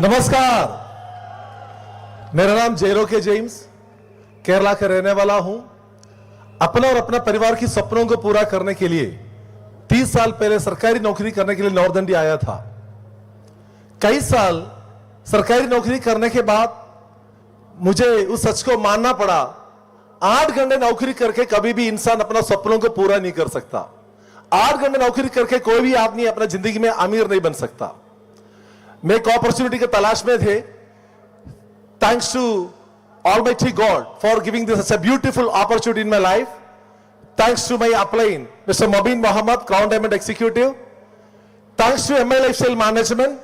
नमस्कार, मेरा नाम जयरो के जेम्स, केरला का रहने वाला हूं। अपना और अपना परिवार की सपनों को पूरा करने के लिए 30 साल पहले सरकारी नौकरी करने के लिए नॉर्थ इंडिया आया था। कई साल सरकारी नौकरी करने के बाद मुझे उस सच को मानना पड़ा, 8 घंटे नौकरी करके कभी भी इंसान अपना सपनों को पूरा नहीं कर सकता। 8 घंटे नौकरी करके कोई भी आदमी अपना जिंदगी में अमीर नहीं बन सकता। मैं एक अपॉर्चुनिटी के तलाश में थे। Thanks to Almighty God for giving this such a beautiful opportunity in my life. Thanks to my upline, Mr. Mobeen Mohammed, Crown Diamond Executive. Thanks to MI Lifestyle Management.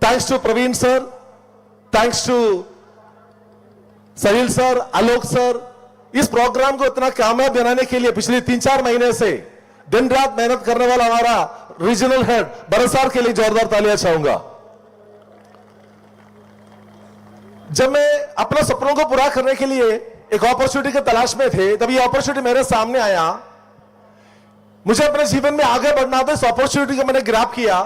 Thanks to Praveen sir. Thanks to Sahil sir, Alok sir. इस programme को इतना कामयाब बनाने के लिए पिछले 3-4 महीने से दिन रात मेहनत करने वाला हमारा रीजनल हेड भरत सर के लिए जोरदार तालियां चाहूंगा। जब मैं अपने सपनों को पूरा करने के लिए एक अपॉर्चुनिटी की तलाश में थे, तब ये अपॉर्चुनिटी मेरे सामने आया। मुझे अपने जीवन में आगे बढ़ना था। इस अपॉर्चुनिटी को मैंने ग्रैब किया।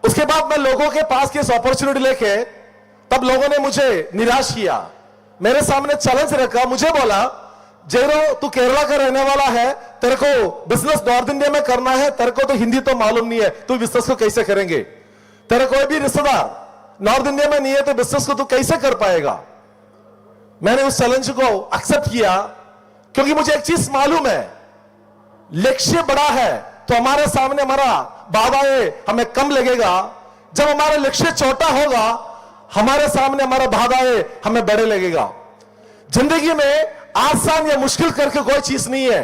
उसके बाद मैं लोगों के पास की इस अपॉर्चुनिटी लेके, तब लोगों ने मुझे निराश किया। मेरे सामने चैलेंज रखा, मुझे बोला, जयरो तू केरला का रहने वाला है, तेरे को बिजनेस नॉर्थ इंडिया में करना है, तेरे को तो हिंदी तो मालूम नहीं है, तू बिजनेस को कैसे करेंगे? तेरे कोई भी रिश्तेदार नॉर्थ इंडिया में नहीं है तो बिजनेस को तू कैसे कर पाएगा? मैंने उस चैलेंज को एक्सेप्ट किया, क्योंकि मुझे एक चीज मालूम है, लक्ष्य बड़ा है तो हमारे सामने हमारा बाधाएं हमें कम लगेगा। जब हमारा लक्ष्य छोटा होगा, हमारे सामने हमारा बाधाएं हमें बड़े लगेगा। जिंदगी में आसान या मुश्किल करके कोई चीज नहीं है।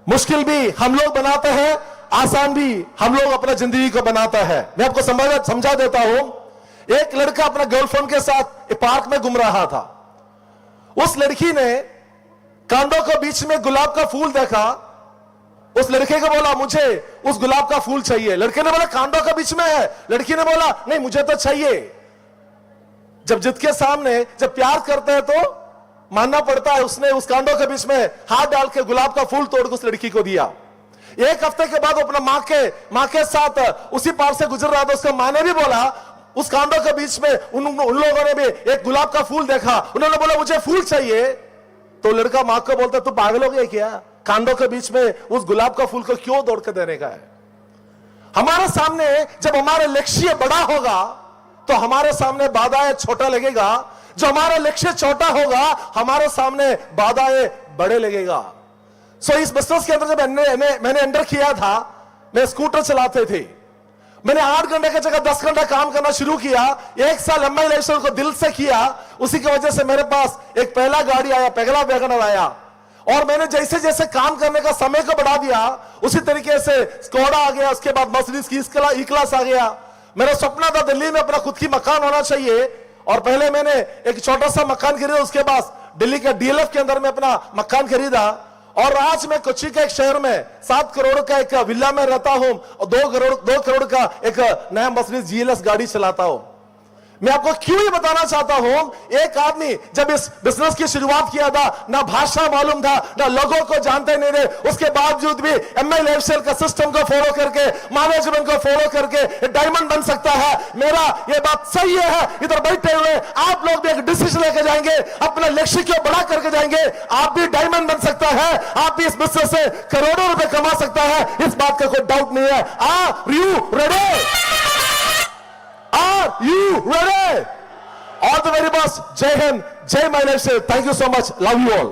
मुश्किल भी हम लोग बनाते हैं, आसान भी हम लोग अपना जिंदगी को बनाता है। मैं आपको समझा देता हूं। एक लड़का अपना गर्लफ्रेंड के साथ एक पार्क में घूम रहा था। उस लड़की ने कांडों के बीच में गुलाब का फूल देखा। उस लड़के को बोला, मुझे उस गुलाब का फूल चाहिए। लड़के ने बोला, कांडों के बीच में है। लड़की ने बोला, नहीं मुझे तो चाहिए। जब जिद के सामने जब प्यार करते हैं तो मानना पड़ता है। उसने उस कांडों के बीच में हाथ डाल के गुलाब का फूल तोड़ के उस लड़की को दिया। एक हफ्ते के बाद अपना मां के साथ उसी पार से गुजर रहा था। उसका मां ने भी बोला, उस कांडों के बीच में उन लोगों ने भी एक गुलाब का फूल देखा। उन्होंने बोला, मुझे फूल चाहिए। तो लड़का मां को बोलता, तू पागल हो गया क्या? कांडों के बीच में उस गुलाब का फूल को क्यों दौड़ के देने का है? हमारे सामने जब हमारा लक्ष्य बड़ा होगा तो हमारे सामने बाधाएं छोटा लगेगा। जो हमारा लक्ष्य छोटा होगा, हमारे सामने बाधाएं बड़े लगेगा। सो इस बिजनेस के अंदर जब मैंने एंटर किया था, मैं स्कूटर चलाते थे। मैंने 8 घंटे की जगह 10 घंटा काम करना शुरू किया। 1 साल MI लाइफस्टाइल को दिल से किया। उसी की वजह से मेरे पास एक पहला गाड़ी आया, पहला वैगनर आया। और मैंने जैसे जैसे काम करने का समय को बढ़ा दिया, उसी तरीके से स्कोडा आ गया। उसके बाद मर्सिडीज की ई क्लास आ गया। मेरा सपना था दिल्ली में अपना खुद की मकान होना चाहिए। और पहले मैंने एक छोटा सा मकान खरीदा। उसके बाद दिल्ली के DLF के अंदर में अपना मकान खरीदा। और आज मैं कोच्चि के एक शहर में 7 करोड़ का एक विला में रहता हूं और 2 करोड़ का एक नया मर्सिडीज GLS गाड़ी चलाता हूं। मैं आपको क्यों ये बताना चाहता हूं, एक आदमी जब इस बिजनेस की शुरुआत किया था, ना भाषा मालूम था, ना लोगों को जानते नहीं थे। उसके बावजूद भी MI लाइफस्टाइल का सिस्टम को फॉलो करके, मैनेजमेंट को फॉलो करके डायमंड बन सकता है। मेरा ये बात सही है। इधर बैठे हुए आप लोग भी एक डिसीजन लेके जाएंगे, अपने लक्ष्य को बड़ा करके जाएंगे, आप भी डायमंड बन सकता है। आप भी इस बिजनेस से करोड़ों रुपए कमा सकता है। इस बात का कोई डाउट नहीं है। Are you ready? Are you ready? All the very best. Jai Hind, Jai My Lifestyle. Thank you so much. Love you all.